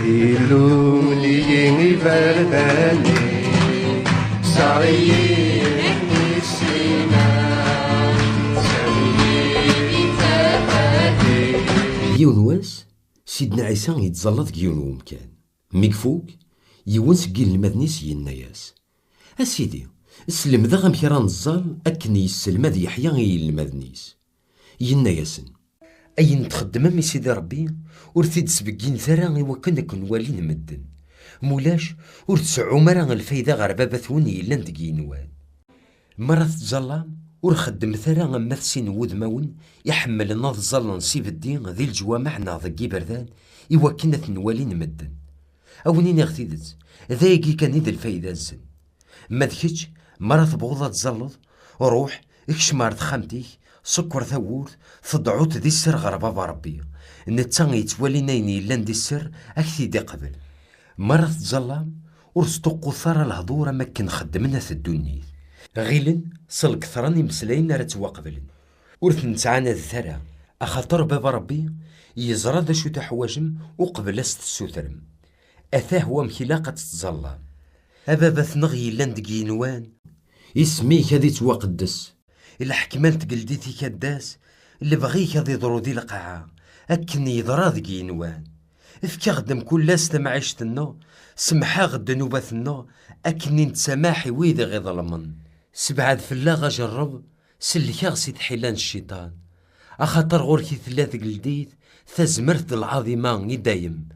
Ilumni verdane Sayin nisina Sayin tafadi يونواس سيدنا عيسى يتزلط كيون ومكان ميكفوك يون سكين المدنيس يناياس اسيدي السلم ذا غام كيران الزال اكن يسلم ذي يحيى غي المدنيس يناياسن اين تخدم مي سيدي ربي ورثيد سبقين ثرا وكنا كنوالين مدن مولاش ورتسعو مرا الفايدة غير بابا يلان دقينوان مرة تزلام ورخدم ثرا مثسين وذماون يحمل ناض زلان سيف الدين ذي الجوامع ناض بردان كنا نوالين مدن أونين يغتيدت ذايقي كان يد الفايدة الزن ما ذكيتش مرة تبغضها تزلط روح اكشمار خامتيك سكر ثور تضعوت ذي السر غير بابا ربي نتا يتوالي نايني لان دي السر اكثي قبل مرة تزلام ورستقو ثار الهضور ما كان خدمنا في الدنيا غيلن صلك ثراني مسلاين راه تواقبلن ورث نتعانى الثرى اخاطر بابا ربي يزرى ذا شو تحواجم وقبل السوثرم اثاه هو مخلاقة تتظلام ابابا ثنغي لان دقينوان اسميك هذي تواقدس الحكمان تقلديتي كداس اللي بغيك هذي ضرودي القاعة اكني يضرا دقينوان افكا غدم كل استمع عيشتنا سمحا غدا نوباتنا اكني نتساماحي ويدي غي ظلمن سبعاد فلا غجرب سلكا غسيت حيلان الشيطان اخاطر غوركي ثلاث قلديت ثزمرت العظيمة دايم